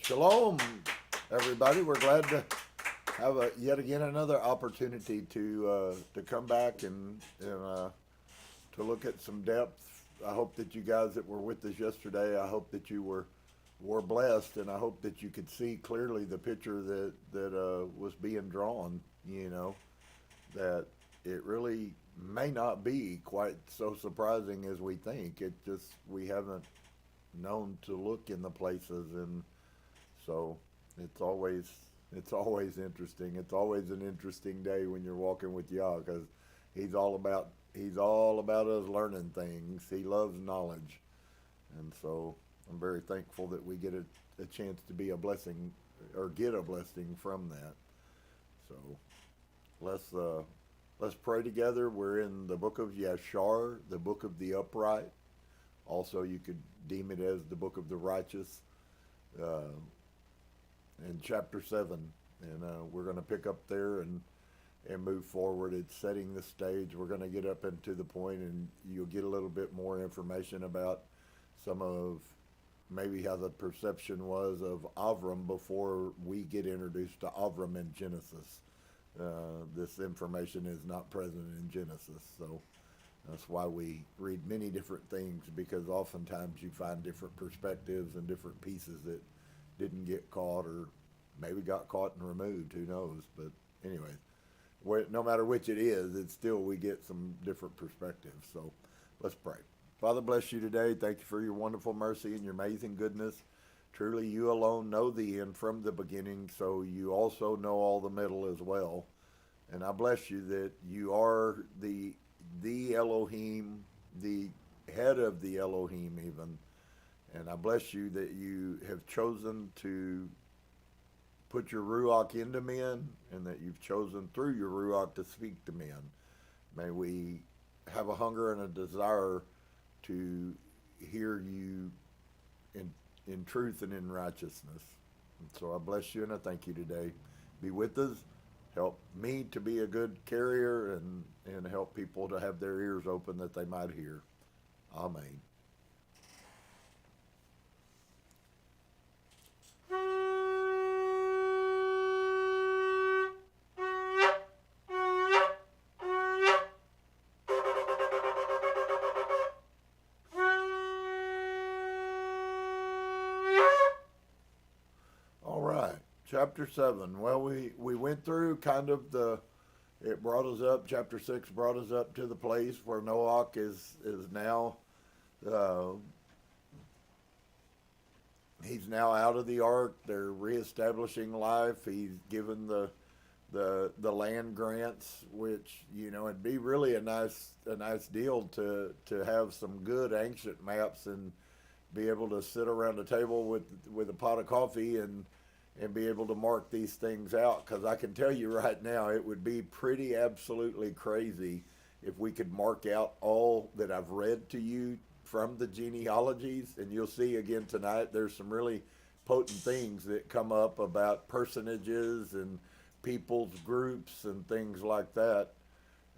Shalom, everybody. We're glad to have yet again another opportunity to come back and to look at some depth. I hope that you guys that were with us yesterday, I hope that you were blessed, and I hope that you could see clearly the picture that was being drawn. That it really may not be quite so surprising as we think. It just we haven't known to look in the places, and so it's always interesting. It's always an interesting day when you're walking with Yah, because he's all about us learning things. He loves knowledge, and so I'm very thankful that we get a chance to be a blessing or get a blessing from that. So let's pray together. We're in the book of Yashar, the book of the upright. Also, you could deem it as the book of the righteous. In chapter 7, and we're going to pick up there and move forward. It's setting the stage. We're going to get up into the point, and you'll get a little bit more information about some of maybe how the perception was of Avram before we get introduced to Avram in Genesis. This information is not present in Genesis, so that's why we read many different things, because oftentimes you find different perspectives and different pieces that didn't get caught, or maybe got caught and removed, who knows. But anyway, no matter which it is, it's still we get some different perspectives. So let's pray. Father, bless you today. Thank you for your wonderful mercy and your amazing goodness. Truly, you alone know the end from the beginning, so you also know all the middle as well. And I bless you that you are the Elohim, the head of the Elohim even. And I bless you that you have chosen to put your Ruach into men, and that you've chosen through your Ruach to speak to men. May we have a hunger and a desire to hear you in truth and in righteousness. And so I bless you and I thank you today. Be with us. Help me to be a good carrier, and help people to have their ears open that they might hear. Amen. All right, chapter 7. Well, we went through kind of it brought us up, chapter 6 brought us up to the place where Noah is now, he's now out of the ark. They're reestablishing life. He's given the land grants, which, it'd be really a nice deal to have some good ancient maps and be able to sit around a table with a pot of coffee and be able to mark these things out, because I can tell you right now, it would be pretty absolutely crazy if we could mark out all that I've read to you from the genealogies. And you'll see again tonight, there's some really potent things that come up about personages and people's groups and things like that,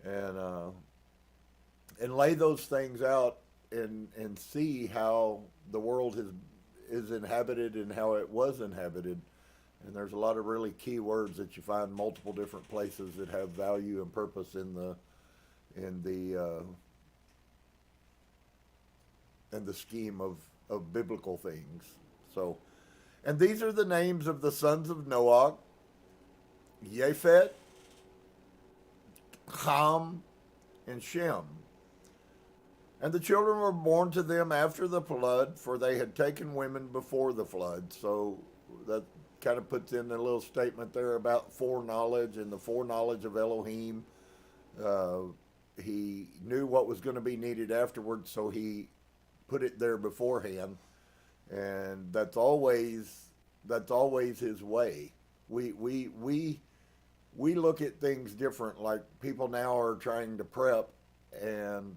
and lay those things out and see how the world is inhabited and how it was inhabited. And there's a lot of really key words that you find multiple different places that have value and purpose in the scheme of biblical things. So, and these are the names of the sons of Noah: Yephet, Ham, and Shem. And the children were born to them after the flood, for they had taken women before the flood. So that kind of puts in a little statement there about foreknowledge and the foreknowledge of Elohim. He knew what was going to be needed afterwards, so he put it there beforehand. And that's always his way. We look at things different. Like, people now are trying to prep, and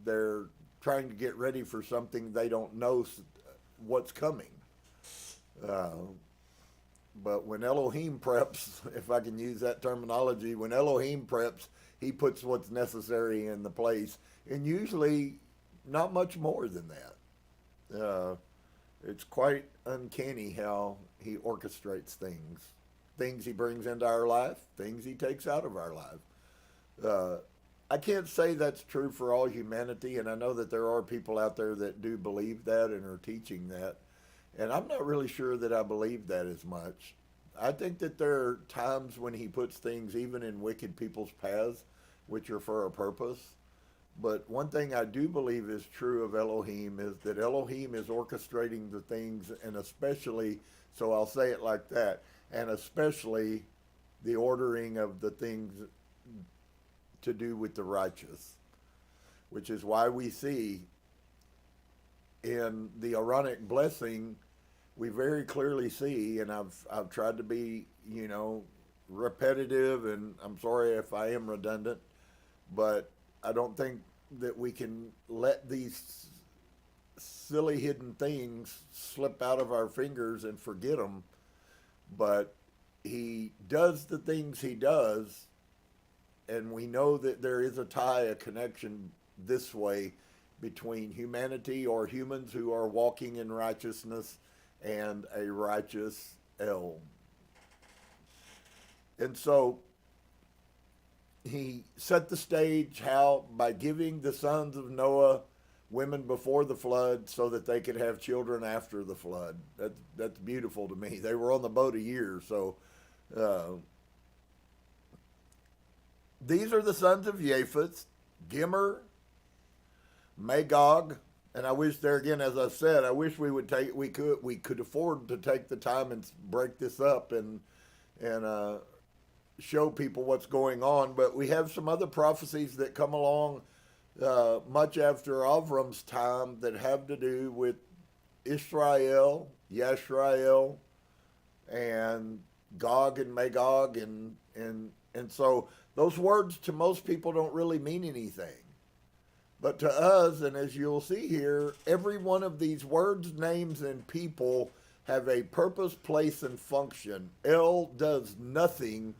they're trying to get ready for something they don't know what's coming. But when Elohim preps, if I can use that terminology, when Elohim preps, he puts what's necessary in the place, and usually not much more than that. It's quite uncanny how he orchestrates things. Things he brings into our life, things he takes out of our life. I can't say that's true for all humanity, and I know that there are people out there that do believe that and are teaching that. And I'm not really sure that I believe that as much. I think that there are times when he puts things even in wicked people's paths, which are for a purpose. But one thing I do believe is true of Elohim is that Elohim is orchestrating the things, and especially, so I'll say it like that, and especially the ordering of the things to do with the righteous, which is why we see in the Aaronic blessing, we very clearly see, and I've tried to be, repetitive, and I'm sorry if I am redundant, but I don't think that we can let these silly hidden things slip out of our fingers and forget them. But he does the things he does, and we know that there is a tie, a connection this way between humanity or humans who are walking in righteousness and a righteous El. And so he set the stage how by giving the sons of Noah women before the flood so that they could have children after the flood. That's beautiful to me. They were on the boat a year, so these are the sons of Japheth, Gimmer, Magog, and I wish there again, as I said, I wish we could afford to take the time and break this up and show people what's going on. But we have some other prophecies that come along much after Avram's time that have to do with Israel, Yashrael, and Gog and Magog, and so those words to most people don't really mean anything. But to us, and as you'll see here, every one of these words, names, and people have a purpose, place, and function. El does nothing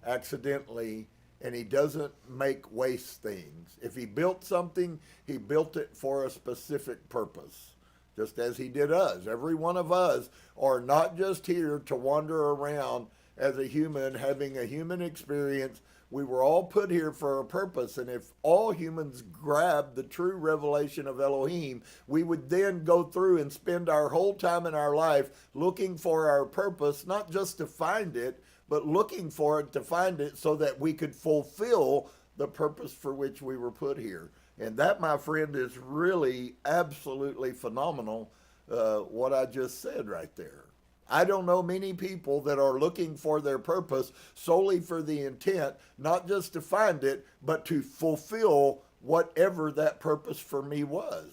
accidentally, and he doesn't make waste things. If he built something, he built it for a specific purpose, just as he did us. Every one of us are not just here to wander around as a human, having a human experience. We were all put here for a purpose, and if all humans grabbed the true revelation of Elohim, we would then go through and spend our whole time in our life looking for our purpose, not just to find it, but looking for it to find it so that we could fulfill the purpose for which we were put here. And that, my friend, is really absolutely phenomenal, what I just said right there. I don't know many people that are looking for their purpose solely for the intent, not just to find it, but to fulfill whatever that purpose for me was.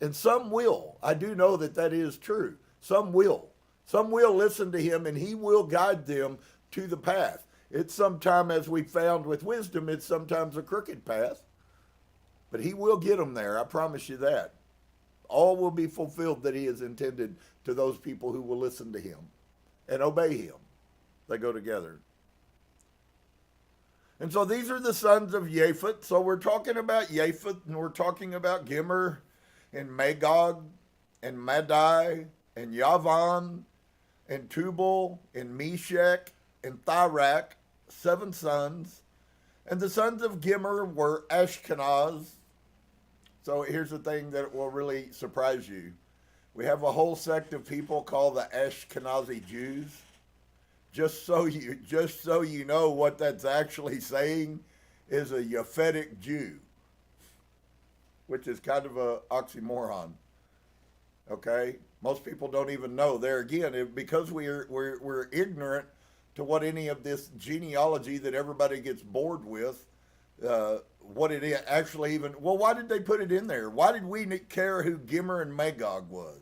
And some will. I do know that that is true. Some will. Some will listen to him, and he will guide them to the path. It's sometimes, as we found with wisdom, it's sometimes a crooked path. But he will get them there, I promise you that. All will be fulfilled that he has intended to those people who will listen to him and obey him. They go together. And so these are the sons of Japheth. So we're talking about Japheth, and we're talking about Gimmer and Magog and Madai and Yavan and Tubal and Meshach and Tharak, 7 sons. And the sons of Gimmer were Ashkenaz. So here's the thing that will really surprise you. We have a whole sect of people called the Ashkenazi Jews. Just so you know, what that's actually saying is a Japhetic Jew, which is kind of a oxymoron. Okay, most people don't even know. There again, because we're ignorant to what any of this genealogy that everybody gets bored with. What it is actually even, well, why did they put it in there? Why did we care who Gimmer and Magog was?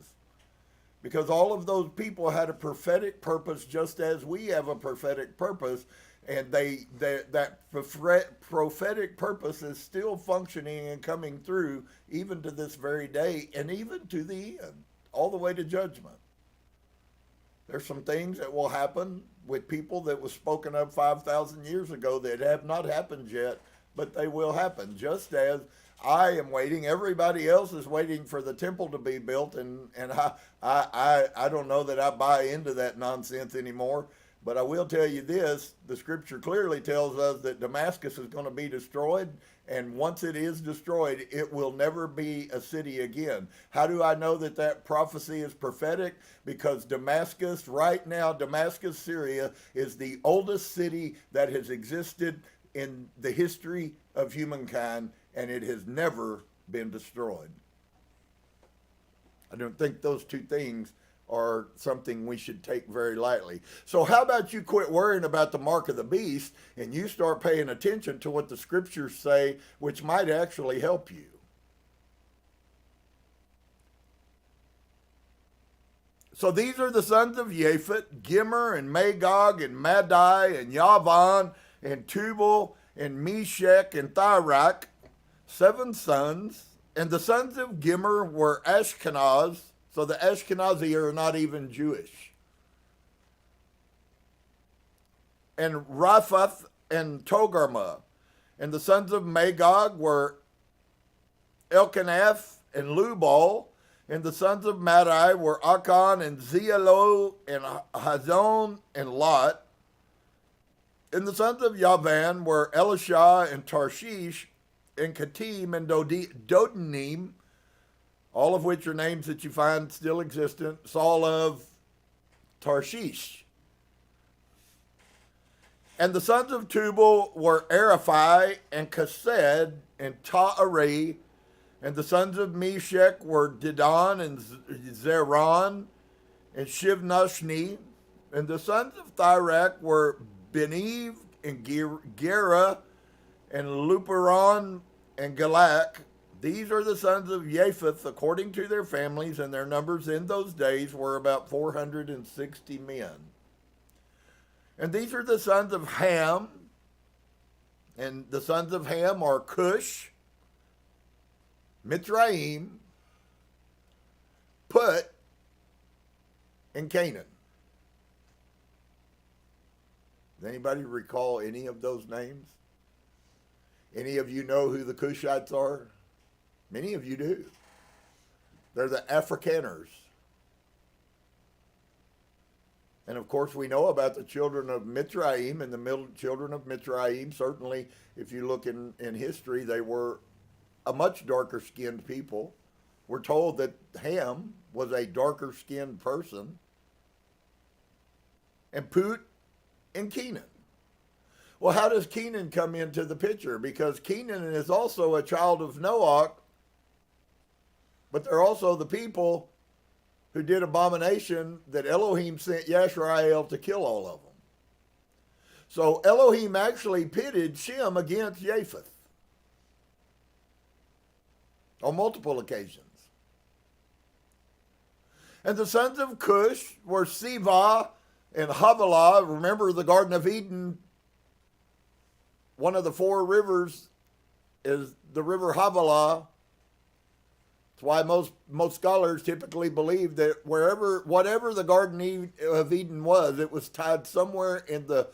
Because all of those people had a prophetic purpose, just as we have a prophetic purpose, and that prophetic purpose is still functioning and coming through even to this very day, and even to the end, all the way to judgment. There's some things that will happen with people that was spoken of 5,000 years ago that have not happened yet, but they will happen. Just as I am waiting, everybody else is waiting for the temple to be built, and I don't know that I buy into that nonsense anymore. But I will tell you this, the scripture clearly tells us that Damascus is going to be destroyed, and once it is destroyed, it will never be a city again. How do I know that that prophecy is prophetic? Because Damascus, right now, Damascus, Syria, is the oldest city that has existed in the history of humankind, and it has never been destroyed. I don't think those two things are something we should take very lightly. So how about you quit worrying about the mark of the beast and you start paying attention to what the scriptures say, which might actually help you. So these are the sons of Japhet, Gimmer and Magog and Madai and Yavan and Tubal and Meshech and Thyrak, 7 sons. And the sons of Gimmer were Ashkenaz. So the Ashkenazi are not even Jewish. And Raphath and Togarmah. And the sons of Magog were Elkanath and Lubal. And the sons of Madai were Achan and Zealo and Hazon and Lot. And the sons of Yavan were Elisha and Tarshish and Katim and Dodanim, all of which are names that you find still existent, Saul of Tarshish. And the sons of Tubal were Araphi and Kesed and Ta'ari. And the sons of Meshech were Dedan and Zeran and Shivnashni. And the sons of Thyrak were Beniv and Gera and Luperon and Galak. These are the sons of Japheth according to their families, and their numbers in those days were about 460 men. And these are the sons of Ham, and the sons of Ham are Cush, Mitzrayim, Put, and Canaan. Does anybody recall any of those names? Any of you know who the Cushites are? Many of you do. They're the Afrikaners. And of course, we know about the children of Mitzrayim and the middle children of Mitzrayim. Certainly, if you look in history, they were a much darker skinned people. We're told that Ham was a darker skinned person. And Put and Kenan. Well, how does Kenan come into the picture? Because Kenan is also a child of Noach, but they're also the people who did abomination that Elohim sent Yashar to kill all of them. So Elohim actually pitted Shem against Japheth on multiple occasions. And the sons of Cush were Siva and Havilah. Remember the Garden of Eden, one of the 4 rivers is the river Havilah. That's why most scholars typically believe that whatever the Garden of Eden was, it was tied somewhere in the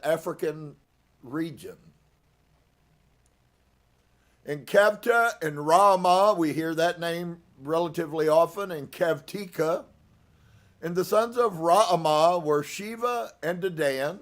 African region. In Kavta and Ramah, we hear that name relatively often, and Kavtika. And the sons of Ramah were Shiva and Dedan.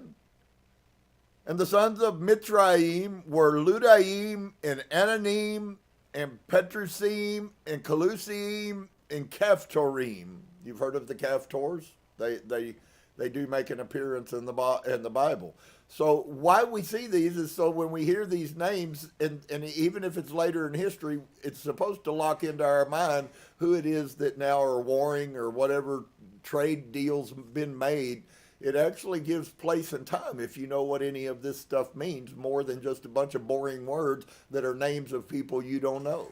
And the sons of Mitzrayim were Ludaim and Ananim and Petrusim and Calusim and Caphtorim. You've heard of the Caphtors? They do make an appearance in the Bible. So why we see these is so when we hear these names, and even if it's later in history, it's supposed to lock into our mind who it is that now are warring or whatever trade deals been made. It actually gives place and time if you know what any of this stuff means, more than just a bunch of boring words that are names of people you don't know.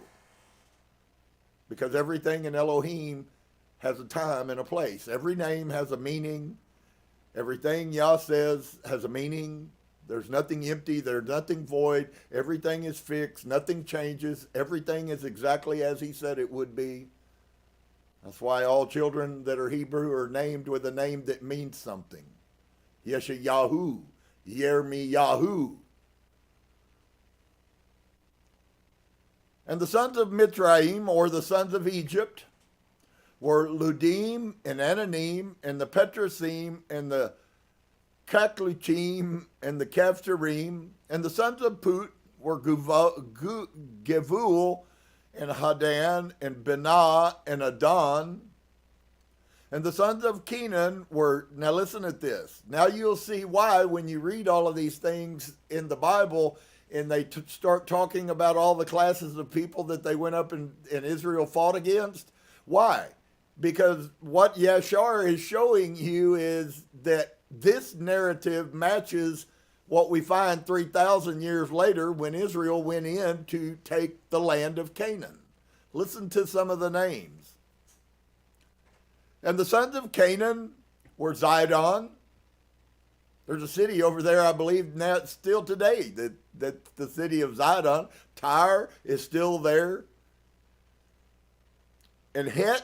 Because everything in Elohim has a time and a place. Every name has a meaning. Everything Yah says has a meaning. There's nothing empty. There's nothing void. Everything is fixed. Nothing changes. Everything is exactly as he said it would be. That's why all children that are Hebrew are named with a name that means something. Yeshayahu, Yermiyahu. And the sons of Mitzrayim, or the sons of Egypt, were Ludim and Ananim and the Petrasim and the Kakluchim and the Kaphtorim. And the sons of Put were Gevul and Hadan and Benah and Adon. And the sons of Kenan were, now listen at this. Now you'll see why when you read all of these things in the Bible and they start talking about all the classes of people that they went up and Israel fought against. Why? Because what Yashar is showing you is that this narrative matches what we find 3,000 years later when Israel went in to take the land of Canaan. Listen to some of the names. And the sons of Canaan were Zidon. There's a city over there, I believe, now still today, that the city of Zidon. Tyre is still there. And Het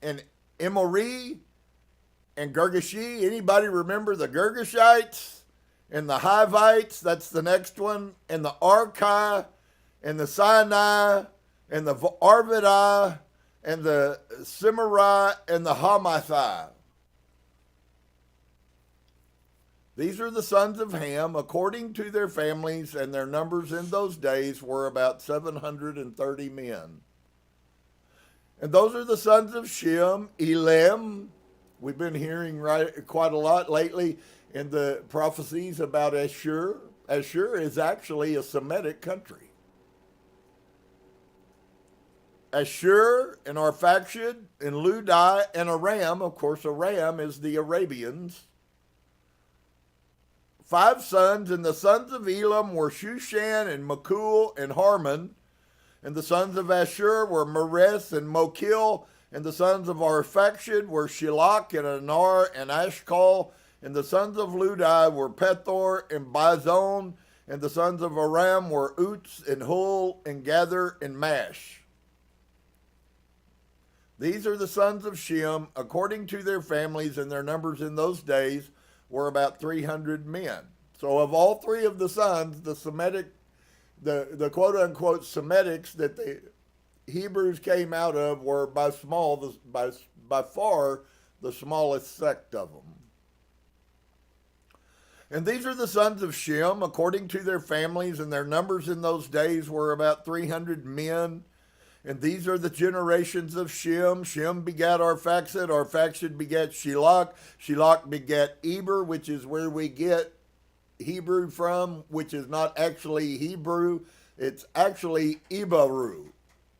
and Emori and Girgashi. Anybody remember the Girgashites and the Hivites? That's the next one. And the Archi and the Sinai and the Arvadi and the Simerai and the Hamathai. These are the sons of Ham, according to their families, and their numbers in those days were about 730 men. And those are the sons of Shem, Elam. We've been hearing quite a lot lately in the prophecies about Ashur. Ashur is actually a Semitic country. Ashur and Arphaxad and Ludi and Aram. Of course, Aram is the Arabians. 5 sons, and the sons of Elam were Shushan and Makul and Harmon. And the sons of Ashur were Meres and Mokil. And the sons of Arphaxad were Shilach and Anar and Ashkal. And the sons of Ludi were Pethor and Bizon. And the sons of Aram were Uts and Hul and Gather and Mash. These are the sons of Shem, according to their families, and their numbers in those days were about 300 men. So of all 3 of the sons, the Semitic, the quote-unquote Semitics that the Hebrews came out of were by far the smallest sect of them. And these are the sons of Shem, according to their families, and their numbers in those days were about 300 men. And these are the generations of Shem. Shem begat Arphaxad. Arphaxad begat Shilach. Shilach begat Eber, which is where we get Hebrew from, which is not actually Hebrew. It's actually Ibaru,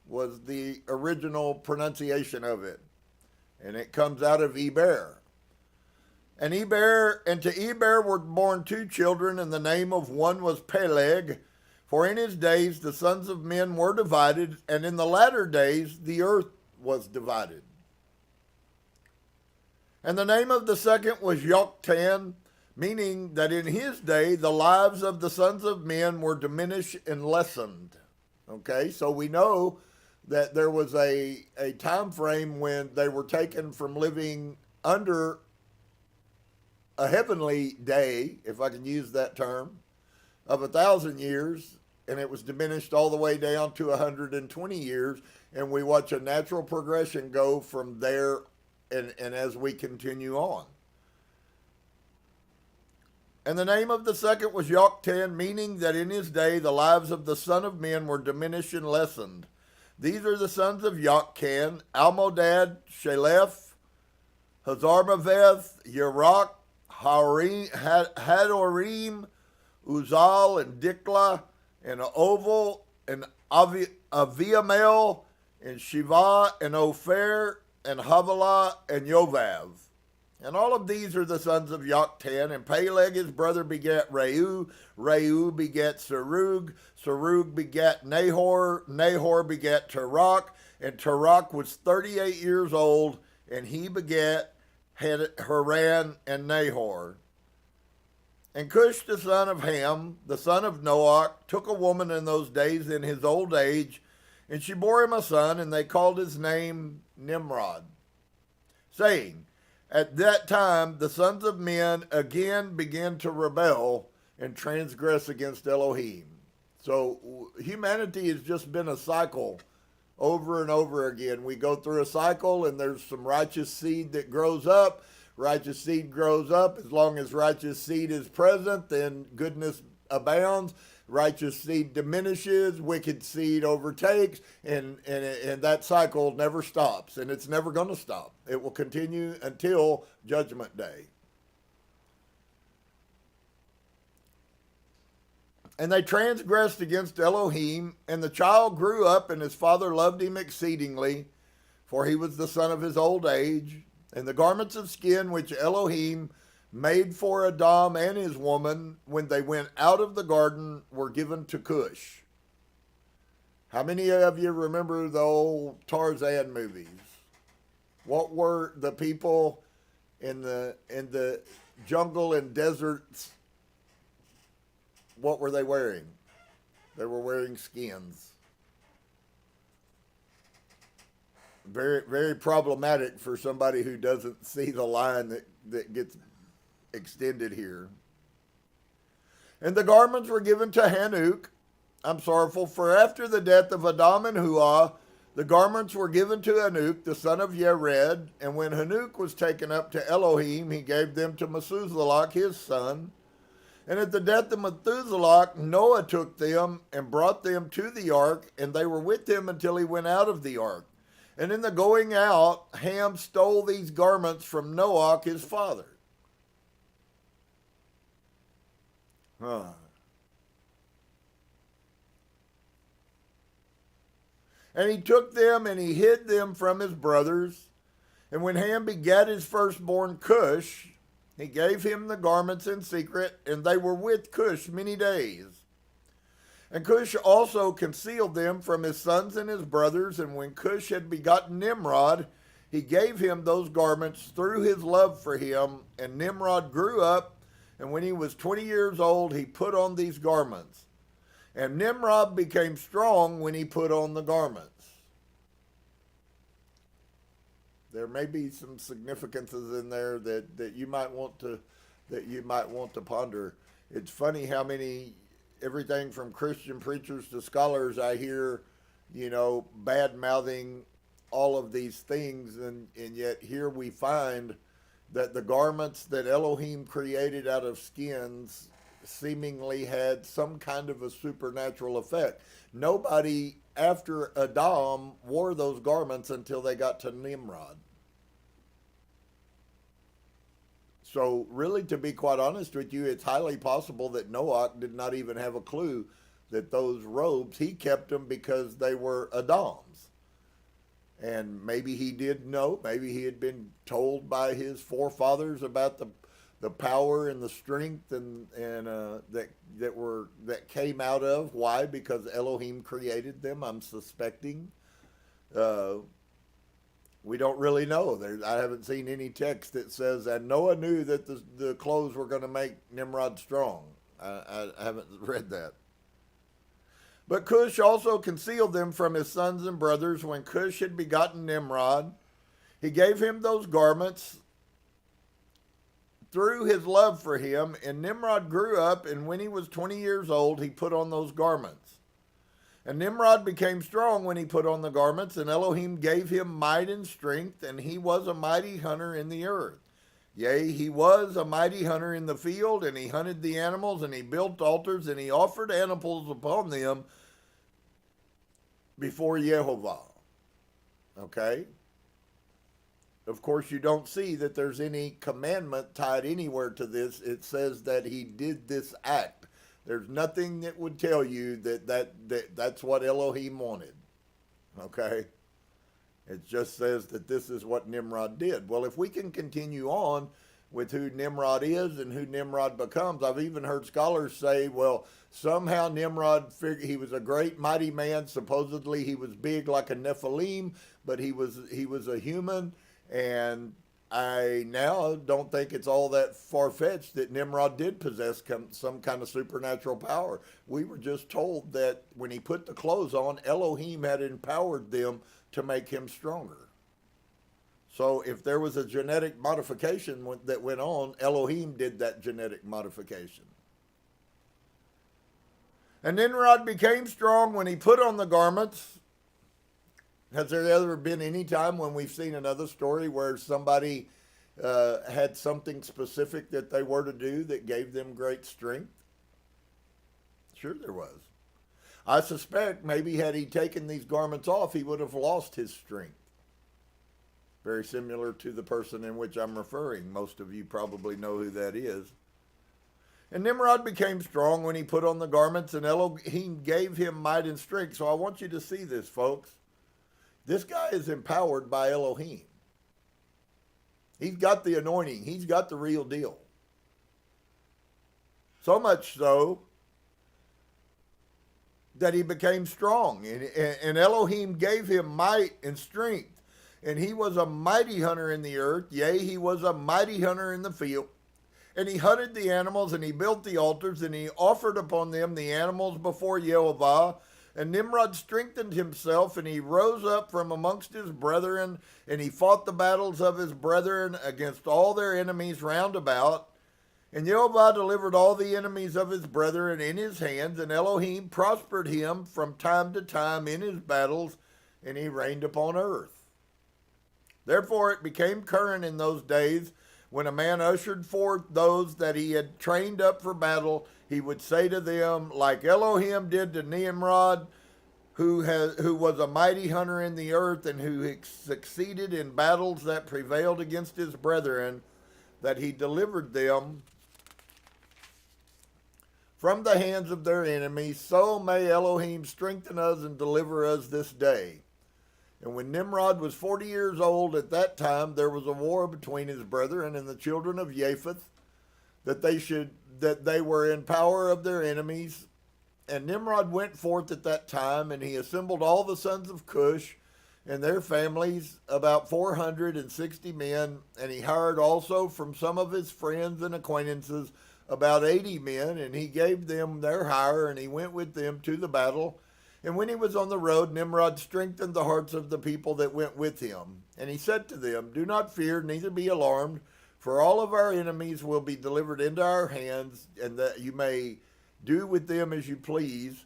was the original pronunciation of it. And it comes out of Eber. And to Eber were born 2 children, and the name of one was Peleg. For in his days the sons of men were divided, and in the latter days the earth was divided. And the name of the second was Yoktan, meaning that in his day the lives of the sons of men were diminished and lessened. Okay, so we know that there was a time frame when they were taken from living under a heavenly day, if I can use that term, of 1,000 years, and it was diminished all the way down to 120 years, and we watch a natural progression go from there and as we continue on. And the name of the second was Yoktan, meaning that in his day the lives of the son of men were diminished and lessened. These are the sons of Yoktan: Almodad, Shalef, Hazarmaveth, Yerach, Hadorim, Uzal, and Dikla, and Oval, and Aviamel, and Shiva, and Ophir, and Havilah, and Yovav. And all of these are the sons of Yoktan. And Peleg, his brother, begat Reu. Reu begat Serug. Serug begat Nahor. Nahor begat Terach. And Terach was 38 years old, and he begat Haran and Nahor. And Cush, the son of Ham, the son of Noach, took a woman in those days in his old age, and she bore him a son, and they called his name Nimrod, saying, at that time the sons of men again began to rebel and transgress against Elohim. So humanity has just been a cycle over and over again. We go through a cycle, and there's some righteous seed that grows up. Righteous seed grows up. As long as righteous seed is present, then goodness abounds. Righteous seed diminishes, wicked seed overtakes, and that cycle never stops, and it's never going to stop. It will continue until Judgment Day. And they transgressed against Elohim, and the child grew up, and his father loved him exceedingly, for he was the son of his old age. And the garments of skin which Elohim made for Adam and his woman when they went out of the garden were given to Cush. How many of you remember the old Tarzan movies? What were the people in the jungle and deserts, what were they wearing? They were wearing skins. Very, very problematic for somebody who doesn't see the line that gets extended here. And the garments were given to Hanuk. I'm sorrowful, for after the death of Adam and Huah, the garments were given to Hanuk, the son of Yered. And when Hanuk was taken up to Elohim, he gave them to Methuselah, his son. And at the death of Methuselah, Noah took them and brought them to the ark, and they were with him until he went out of the ark. And in the going out, Ham stole these garments from Noah, his father. And he took them and he hid them from his brothers. And when Ham begat his firstborn Cush, he gave him the garments in secret, and they were with Cush many days. And Cush also concealed them from his sons and his brothers. And when Cush had begotten Nimrod, he gave him those garments through his love for him. And Nimrod grew up, and when he was 20 years old, he put on these garments. And Nimrod became strong when he put on the garments. There may be some significances in there that you might want to ponder. It's funny how many, everything from Christian preachers to scholars I hear, bad mouthing all of these things, and yet here we find that the garments that Elohim created out of skins seemingly had some kind of a supernatural effect. Nobody after Adam wore those garments until they got to Nimrod. So really, to be quite honest with you, it's highly possible that Noah did not even have a clue that those robes, he kept them because they were Adam's. And maybe he did know, maybe he had been told by his forefathers about the power and the strength and that came out of. Why? Because Elohim created them, I'm suspecting. We don't really know. I haven't seen any text that says, and Noah knew that the clothes were going to make Nimrod strong. I haven't read that. But Cush also concealed them from his sons and brothers. When Cush had begotten Nimrod, he gave him those garments through his love for him. And Nimrod grew up, and when he was 20 years old, he put on those garments. And Nimrod became strong when he put on the garments, and Elohim gave him might and strength, and he was a mighty hunter in the earth. Yea, he was a mighty hunter in the field, and he hunted the animals, and he built altars, and he offered animals upon them before Yehovah. Okay? Of course, you don't see that there's any commandment tied anywhere to this. It says that he did this act. There's nothing that would tell you that's what Elohim wanted. Okay? It just says that this is what Nimrod did. Well, if we can continue on with who Nimrod is and who Nimrod becomes, I've even heard scholars say, well, somehow Nimrod figured he was a great mighty man. Supposedly he was big like a Nephilim, but he was a human. And I now don't think it's all that far-fetched that Nimrod did possess some kind of supernatural power. We were just told that when he put the clothes on, Elohim had empowered them to make him stronger. So if there was a genetic modification that went on, Elohim did that genetic modification. And Nimrod became strong when he put on the garments. Has there ever been any time when we've seen another story where somebody had something specific that they were to do that gave them great strength? Sure there was. I suspect maybe had he taken these garments off, he would have lost his strength. Very similar to the person in which I'm referring. Most of you probably know who that is. And Nimrod became strong when he put on the garments, and Elohim gave him might and strength. So I want you to see this, folks. This guy is empowered by Elohim. He's got the anointing. He's got the real deal. So much so that he became strong. And Elohim gave him might and strength. And he was a mighty hunter in the earth. Yea, he was a mighty hunter in the field. And he hunted the animals, and he built the altars, and he offered upon them the animals before Yehovah. And Nimrod strengthened himself, and he rose up from amongst his brethren, and he fought the battles of his brethren against all their enemies round about. And Yehovah delivered all the enemies of his brethren in his hands, and Elohim prospered him from time to time in his battles, and he reigned upon earth. Therefore it became current in those days, when a man ushered forth those that he had trained up for battle, he would say to them, like Elohim did to Nimrod, who was a mighty hunter in the earth, and who succeeded in battles that prevailed against his brethren, that he delivered them from the hands of their enemies, so may Elohim strengthen us and deliver us this day. And when Nimrod was 40 years old at that time, there was a war between his brethren and the children of Japheth, that they were in power of their enemies. And Nimrod went forth at that time, and he assembled all the sons of Cush and their families, about 460 men, and he hired also from some of his friends and acquaintances about 80 men, and he gave them their hire, and he went with them to the battle. And when he was on the road, Nimrod strengthened the hearts of the people that went with him. And he said to them, do not fear, neither be alarmed, for all of our enemies will be delivered into our hands, and that you may do with them as you please.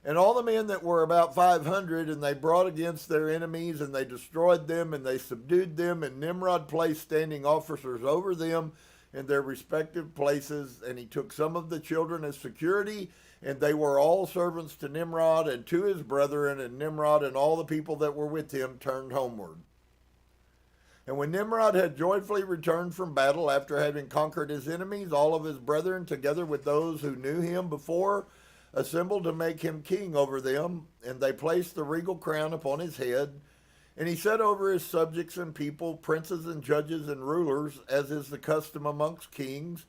And all the men that were about 500, and they brought against their enemies, and they destroyed them, and they subdued them, and Nimrod placed standing officers over them in their respective places, and he took some of the children as security, and they were all servants to Nimrod and to his brethren, and Nimrod and all the people that were with him turned homeward. And when Nimrod had joyfully returned from battle after having conquered his enemies, all of his brethren, together with those who knew him before, assembled to make him king over them, and they placed the regal crown upon his head. And he set over his subjects and people, princes and judges and rulers, as is the custom amongst kings.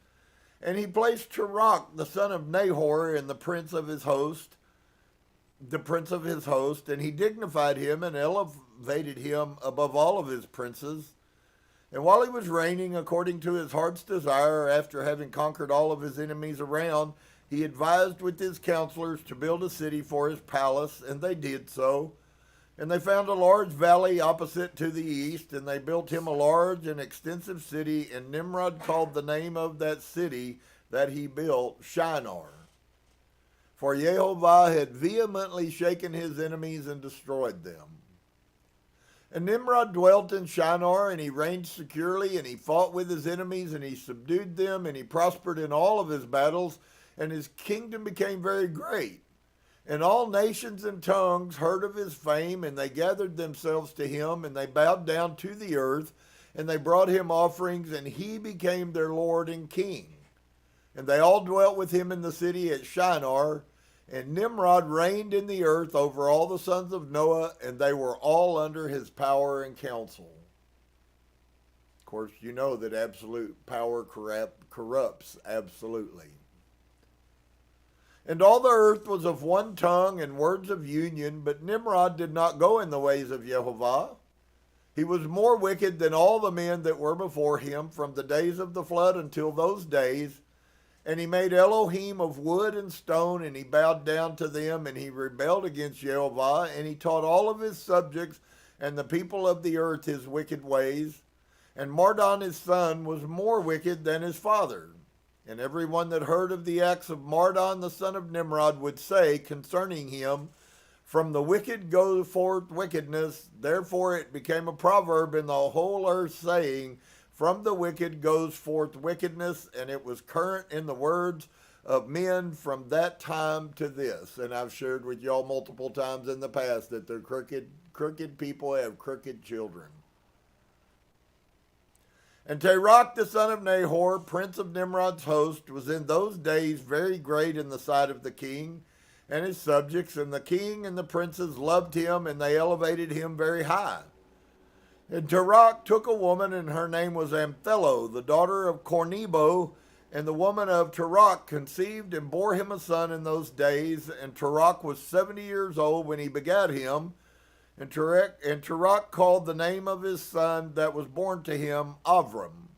And he placed Cherach, the son of Nahor, in the prince of his host, and he dignified him and elevated him above all of his princes. And while he was reigning according to his heart's desire, after having conquered all of his enemies around, he advised with his counselors to build a city for his palace, and they did so. And they found a large valley opposite to the east, and they built him a large and extensive city, and Nimrod called the name of that city that he built Shinar. For Yehovah had vehemently shaken his enemies and destroyed them. And Nimrod dwelt in Shinar, and he reigned securely, and he fought with his enemies, and he subdued them, and he prospered in all of his battles, and his kingdom became very great. And all nations and tongues heard of his fame, and they gathered themselves to him, and they bowed down to the earth, and they brought him offerings, and he became their Lord and King. And they all dwelt with him in the city at Shinar, and Nimrod reigned in the earth over all the sons of Noah, and they were all under his power and counsel. Of course, you know that absolute power corrupts absolutely. And all the earth was of one tongue and words of union, but Nimrod did not go in the ways of Yehovah. He was more wicked than all the men that were before him from the days of the flood until those days. And he made Elohim of wood and stone, and he bowed down to them, and he rebelled against Yehovah, and he taught all of his subjects and the people of the earth his wicked ways. And Mardon his son was more wicked than his father. And everyone that heard of the acts of Mardon the son of Nimrod would say concerning him, from the wicked goes forth wickedness. Therefore it became a proverb in the whole earth, saying, from the wicked goes forth wickedness. And it was current in the words of men from that time to this. And I've shared with y'all multiple times in the past that the crooked people have crooked children. And Terach the son of Nahor, prince of Nimrod's host, was in those days very great in the sight of the king and his subjects, and the king and the princes loved him, and they elevated him very high. And Terach took a woman, and her name was Amphelo, the daughter of Cornebo, and the woman of Terach conceived and bore him a son in those days, and Terach was 70 years old when he begat him. And Terach called the name of his son that was born to him Avram,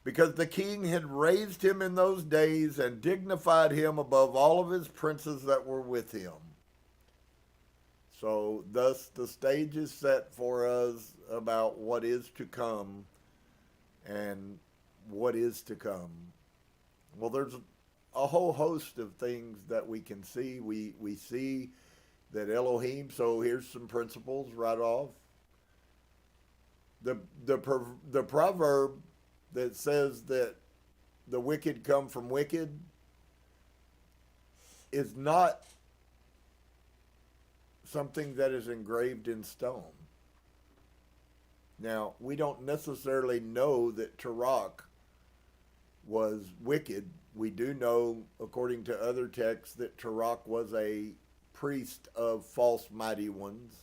because the king had raised him in those days and dignified him above all of his princes that were with him. So thus the stage is set for us about what is to come and what is to come. Well, there's a whole host of things that we can see. We see that Elohim, so here's some principles right off. The proverb that says that the wicked come from wicked is not something that is engraved in stone. Now, we don't necessarily know that Terach was wicked. We do know, according to other texts, that Terach was a priest of false mighty ones.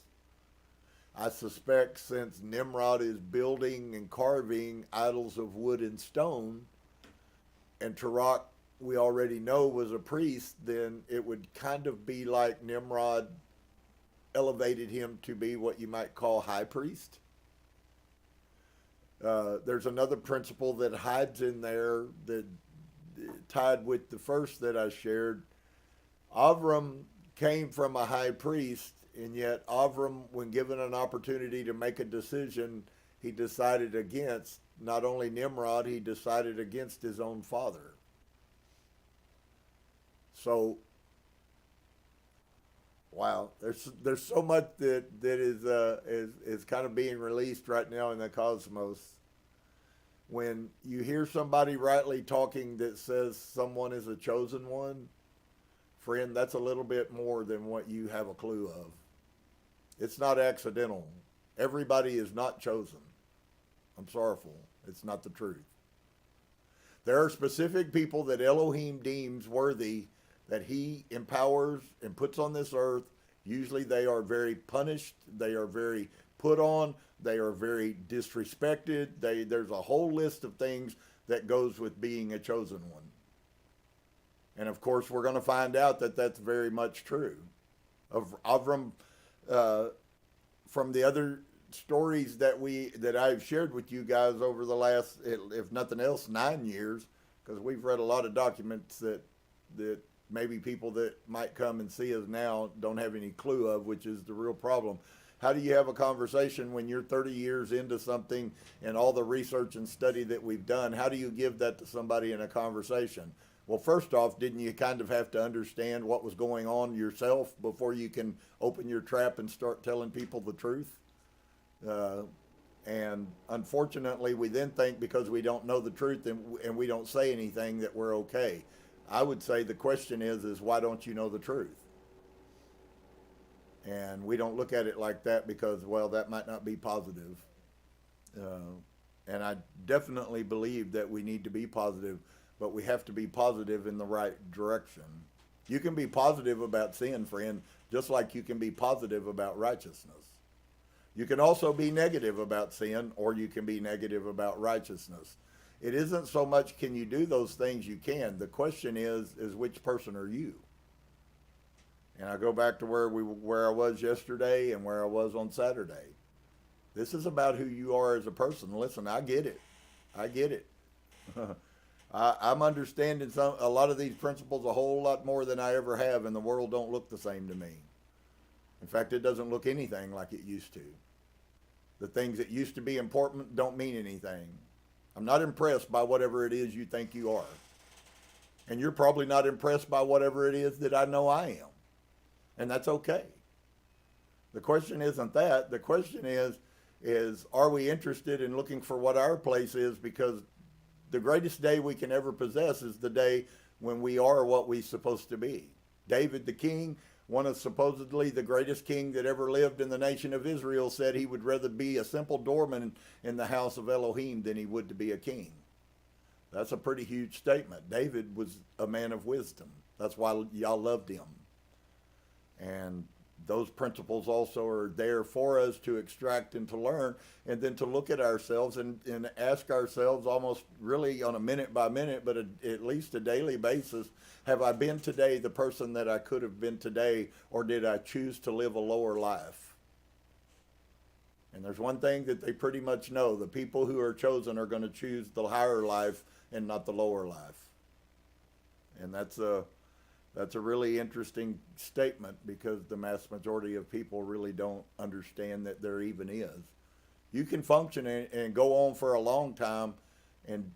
I suspect since Nimrod is building and carving idols of wood and stone, and Terach we already know was a priest, then it would kind of be like Nimrod elevated him to be what you might call high priest. There's another principle that hides in there that tied with the first that I shared. Avram came from a high priest, and yet Avram, when given an opportunity to make a decision, he decided against not only Nimrod, he decided against his own father. So, wow, there's so much that is kind of being released right now in the cosmos. When you hear somebody rightly talking that says someone is a chosen one, friend, that's a little bit more than what you have a clue of. It's not accidental. Everybody is not chosen. I'm sorrowful. It's not the truth. There are specific people that Elohim deems worthy that he empowers and puts on this earth. Usually they are very punished. They are very put on. They are very disrespected. There's a whole list of things that goes with being a chosen one. And of course, we're going to find out that that's very much true. Of Avram, from the other stories that I've shared with you guys over the last, if nothing else, 9 years, because we've read a lot of documents that maybe people that might come and see us now don't have any clue of, which is the real problem. How do you have a conversation when you're 30 years into something and all the research and study that we've done? How do you give that to somebody in a conversation? Well, first off, didn't you kind of have to understand what was going on yourself before you can open your trap and start telling people the truth? And unfortunately, we then think because we don't know the truth and we don't say anything that we're okay. I would say the question is why don't you know the truth? And we don't look at it like that because, well, that might not be positive. And I definitely believe that we need to be positive, but we have to be positive in the right direction. You can be positive about sin, friend, just like you can be positive about righteousness. You can also be negative about sin, or you can be negative about righteousness. It isn't so much can you do those things, you can. The question is which person are you? And I go back to where I was yesterday and where I was on Saturday. This is about who you are as a person. Listen, I get it. I get it. I'm understanding a lot of these principles a whole lot more than I ever have, and the world don't look the same to me. In fact, it doesn't look anything like it used to. The things that used to be important don't mean anything. I'm not impressed by whatever it is you think you are. And you're probably not impressed by whatever it is that I know I am. And that's okay. The question isn't that. The question is are we interested in looking for what our place is? Because the greatest day we can ever possess is the day when we are what we're supposed to be. David the king, one of supposedly the greatest king that ever lived in the nation of Israel, said he would rather be a simple doorman in the house of Elohim than he would to be a king. That's a pretty huge statement. David was a man of wisdom. That's why y'all loved him. And those principles also are there for us to extract and to learn, and then to look at ourselves and ask ourselves almost really on a minute by minute, but at least a daily basis, have I been today the person that I could have been today, or did I choose to live a lower life? And there's one thing that they pretty much know: the people who are chosen are going to choose the higher life and not the lower life. And that's a really interesting statement, because the mass majority of people really don't understand that there even is. You can function and go on for a long time and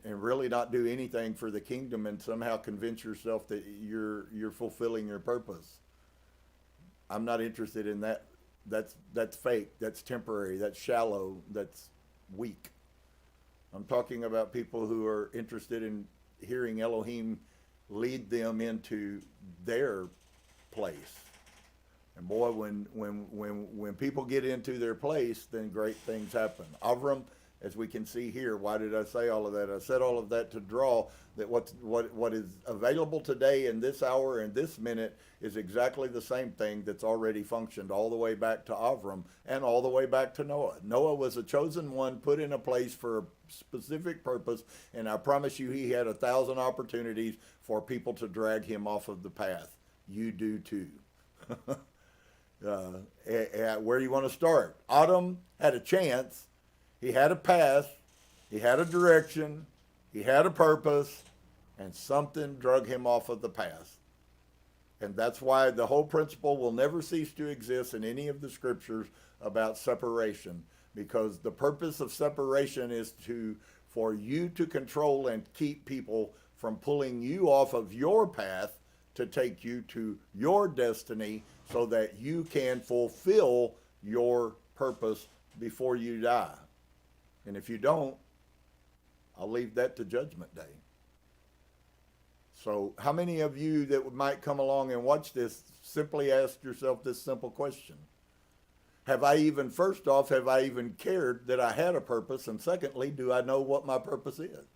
really not do anything for the kingdom, and somehow convince yourself that you're fulfilling your purpose. I'm not interested in that. That's fake. That's temporary. That's shallow. That's weak. I'm talking about people who are interested in hearing Elohim lead them into their place. And boy, when people get into their place, then great things happen. Avram, as we can see here, why did I say all of that? I said all of that to draw that what is available today in this hour and this minute is exactly the same thing that's already functioned all the way back to Avram and all the way back to Noah. Noah was a chosen one, put in a place for a specific purpose, and I promise you he had 1,000 opportunities for people to drag him off of the path. You do too. Where do you want to start? Adam had a chance. He had a path. He had a direction. He had a purpose, and something drug him off of the path. And that's why the whole principle will never cease to exist in any of the scriptures about separation, because the purpose of separation is for you to control and keep people from pulling you off of your path to take you to your destiny, so that you can fulfill your purpose before you die. And if you don't, I'll leave that to Judgment Day. So how many of you that might come along and watch this simply ask yourself this simple question? First off, have I even cared that I had a purpose? And secondly, do I know what my purpose is?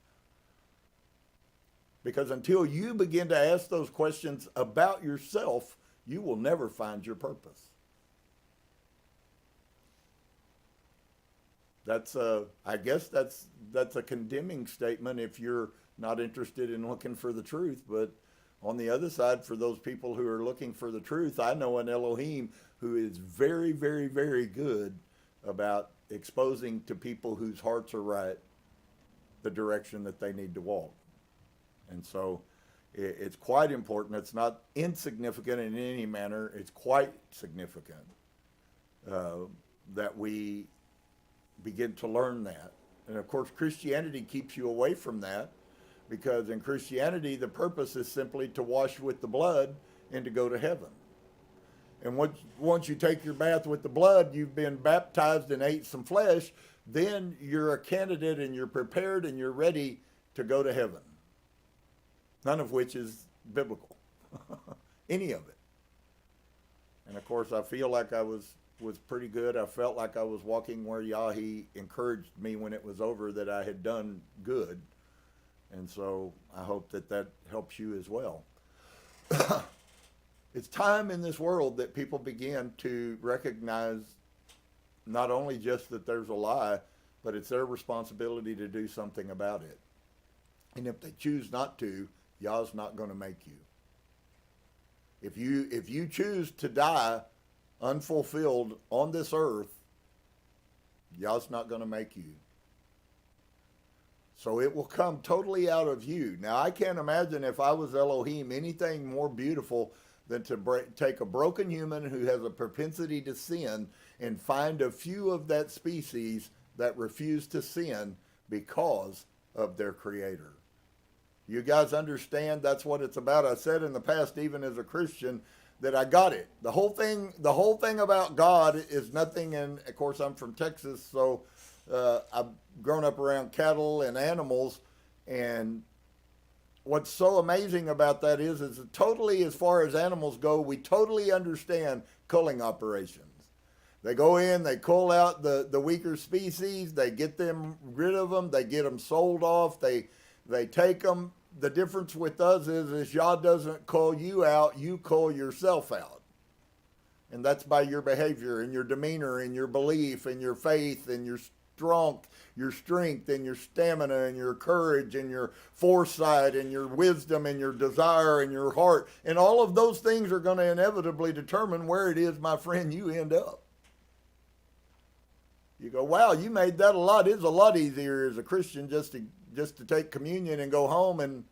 Because until you begin to ask those questions about yourself, you will never find your purpose. I guess that's a condemning statement if you're not interested in looking for the truth. But on the other side, for those people who are looking for the truth, I know an Elohim who is very, very, very good about exposing to people whose hearts are right the direction that they need to walk. And so it's quite important. It's not insignificant in any manner. It's quite significant that we begin to learn that. And of course, Christianity keeps you away from that, because in Christianity, the purpose is simply to wash with the blood and to go to heaven. And once you take your bath with the blood, you've been baptized and ate some flesh, then you're a candidate and you're prepared and you're ready to go to heaven. None of which is biblical. Any of it. And of course, I feel like I was pretty good. I felt like I was walking where Yahi encouraged me when it was over that I had done good. And so I hope that helps you as well. It's time in this world that people begin to recognize not only just that there's a lie, but it's their responsibility to do something about it. And if they choose not to, Yah's not going to make you. If you choose to die unfulfilled on this earth, Yah's not going to make you. So it will come totally out of you. Now, I can't imagine, if I was Elohim, anything more beautiful than to take a broken human who has a propensity to sin and find a few of that species that refuse to sin because of their Creator. You guys understand that's what it's about. I said in the past, even as a Christian, that I got it. The whole thing about God is nothing. And of course, I'm from Texas, so I've grown up around cattle and animals. And what's so amazing about that is totally, as far as animals go, we totally understand culling operations. They go in, they cull out the weaker species, they get them rid of them, they get them sold off, they take them. The difference with us is Yah doesn't call you out, you call yourself out. And that's by your behavior and your demeanor and your belief and your faith and your strength and your stamina and your courage and your foresight and your wisdom and your desire and your heart. And all of those things are going to inevitably determine where it is, my friend, you end up. You go, wow, you made that a lot. It's a lot easier as a Christian just to take communion and go home and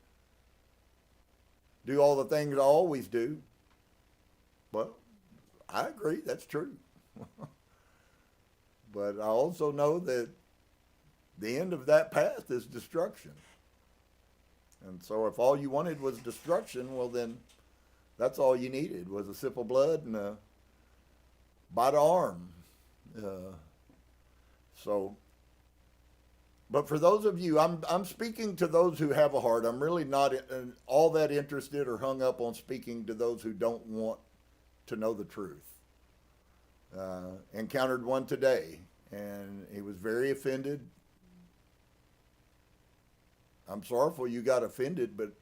do all the things I always do. Well, I agree, that's true. But I also know that the end of that path is destruction. And so if all you wanted was destruction, well then that's all you needed was a sip of blood and a bite of arm. But for those of you, I'm speaking to those who have a heart. I'm really not all that interested or hung up on speaking to those who don't want to know the truth. Encountered one today, and he was very offended. I'm sorrowful you got offended, but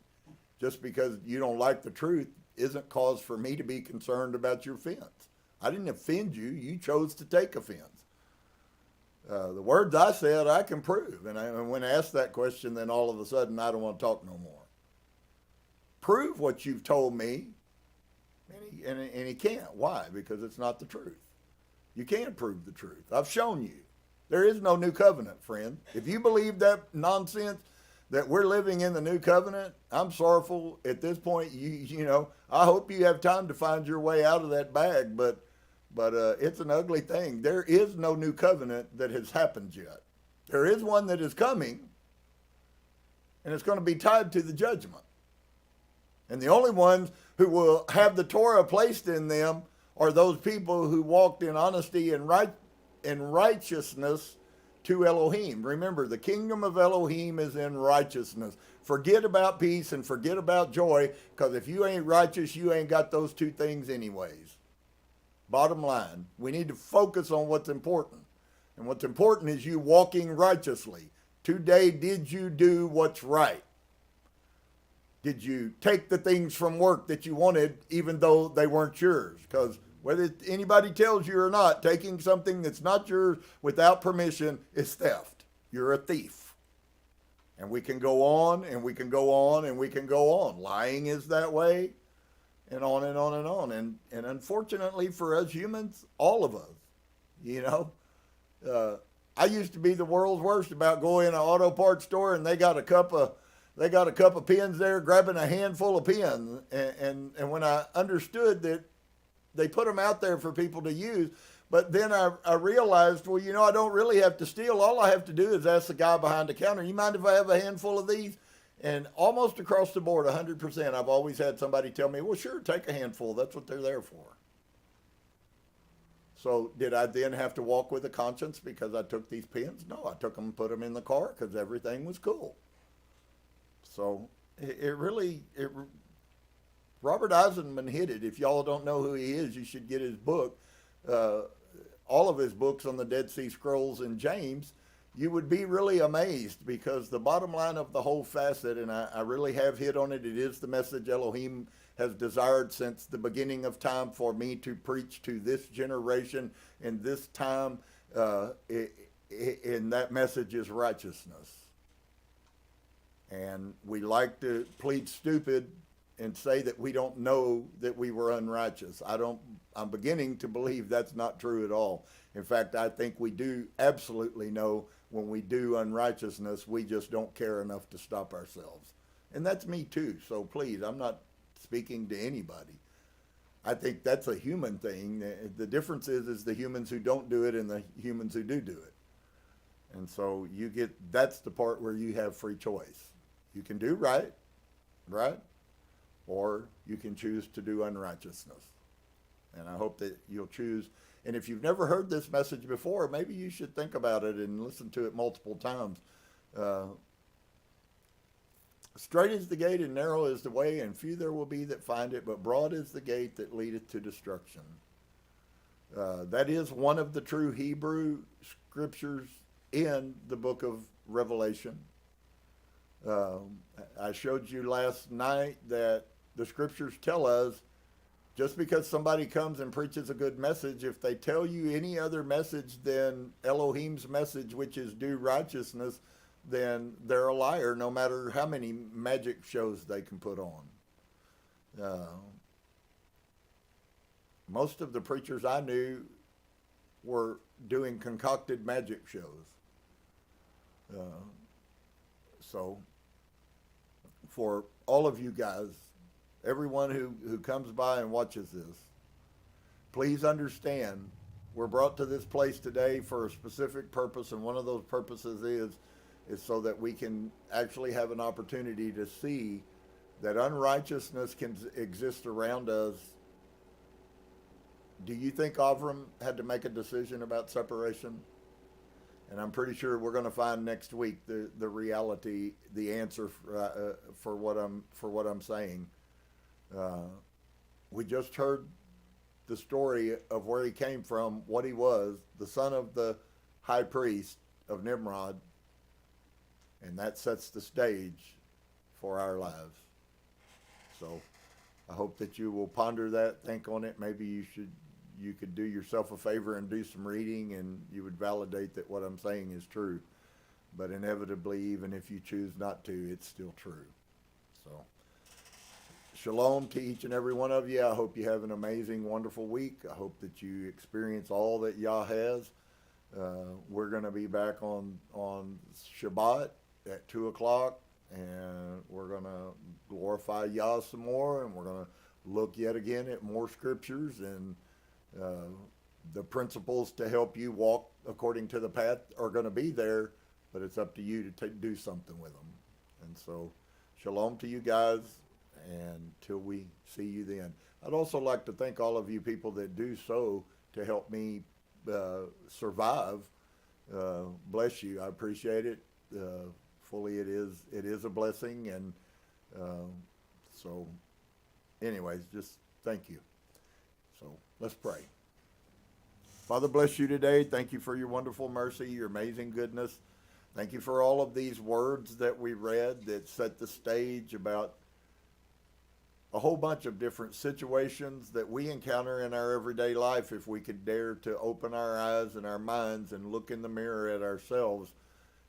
just because you don't like the truth isn't cause for me to be concerned about your offense. I didn't offend you. You chose to take offense. The words I said, I can prove. And when asked that question, then all of a sudden, I don't want to talk no more. Prove what you've told me. And he can't. Why? Because it's not the truth. You can't prove the truth. I've shown you. There is no new covenant, friend. If you believe that nonsense, that we're living in the new covenant, I'm sorrowful at this point. You know, I hope you have time to find your way out of that bag, but it's an ugly thing. There is no new covenant that has happened yet. There is one that is coming, and it's going to be tied to the judgment. And the only ones who will have the Torah placed in them are those people who walked in honesty and righteousness to Elohim. Remember, the kingdom of Elohim is in righteousness. Forget about peace and forget about joy, because if you ain't righteous, you ain't got those two things anyways. Bottom line, we need to focus on what's important. And what's important is you walking righteously. Today, did you do what's right? Did you take the things from work that you wanted even though they weren't yours? Because whether anybody tells you or not, taking something that's not yours without permission is theft. You're a thief. And we can go on and we can go on and we can go on. Lying is that way. And on and on and on. And unfortunately for us humans, all of us, you know, I used to be the world's worst about going in an auto parts store and they got a cup of pins there, grabbing a handful of pins. And when I understood that they put them out there for people to use, but then I realized, well, you know, I don't really have to steal. All I have to do is ask the guy behind the counter, you mind if I have a handful of these? And almost across the board, 100%, I've always had somebody tell me, well, sure, take a handful. That's what they're there for. So did I then have to walk with a conscience because I took these pins? No, I took them and put them in the car because everything was cool. So Robert Eisenman hit it. If y'all don't know who he is, you should get his book. All of his books on the Dead Sea Scrolls and James. You would be really amazed, because the bottom line of the whole facet, and I really have hit on it, it is the message Elohim has desired since the beginning of time for me to preach to this generation in this time, and that message is righteousness. And we like to plead stupid and say that we don't know that we were unrighteous. I'm beginning to believe that's not true at all. In fact, I think we do absolutely know when we do unrighteousness, we just don't care enough to stop ourselves. And that's me too. So please, I'm not speaking to anybody. I think that's a human thing. The difference is the humans who don't do it and the humans who do it. And so that's the part where you have free choice. You can do right right? Or you can choose to do unrighteousness. And I hope that you'll choose. And if you've never heard this message before, maybe you should think about it and listen to it multiple times. Straight is the gate and narrow is the way, and few there will be that find it, but broad is the gate that leadeth to destruction. That is one of the true Hebrew scriptures in the book of Revelation. I showed you last night that the scriptures tell us just because somebody comes and preaches a good message, if they tell you any other message than Elohim's message, which is do righteousness, then they're a liar, no matter how many magic shows they can put on. Most of the preachers I knew were doing concocted magic shows. So for all of you guys, everyone who comes by and watches this, please understand we're brought to this place today for a specific purpose, and one of those purposes is so that we can actually have an opportunity to see that unrighteousness can exist around us. Do you think Avram had to make a decision about separation? And I'm pretty sure we're going to find next week the reality, the answer for what I'm saying. We just heard the story of where he came from, what he was, the son of the high priest of Nimrod, and that sets the stage for our lives. So I hope that you will ponder that, think on it. Maybe you could do yourself a favor and do some reading, and you would validate that what I'm saying is true. But inevitably, even if you choose not to, it's still true. So shalom to each and every one of you. I hope you have an amazing, wonderful week. I hope that you experience all that Yah has. We're going to be back on Shabbat at 2 o'clock, and we're going to glorify Yah some more, and we're going to look yet again at more scriptures, and the principles to help you walk according to the path are going to be there, but it's up to you to do something with them. And so shalom to you guys, and till we see you then. I'd also like to thank all of you people that do so to help me survive. Bless you. I appreciate it. Fully it is a blessing, and so anyways, just thank you. So let's pray. Father, bless you today. Thank you for your wonderful mercy, your amazing goodness. Thank you for all of these words that we read that set the stage about a whole bunch of different situations that we encounter in our everyday life. If we could dare to open our eyes and our minds and look in the mirror at ourselves,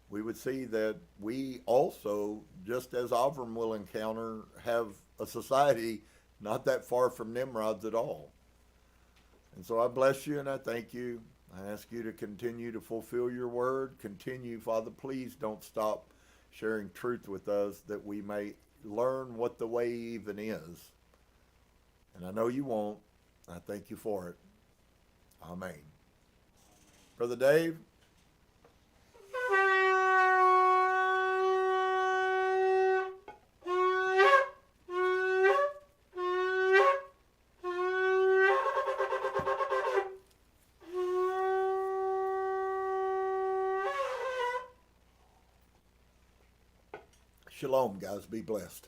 we would see that we also, just as Avram will encounter, have a society not that far from Nimrod's at all. And so I bless you and I thank you. I ask you to continue to fulfill your word. Continue, Father, please don't stop sharing truth with us, that we may learn what the way even is. And I know you won't. I thank you for it. Amen. Brother Dave. Shalom, guys. Be blessed.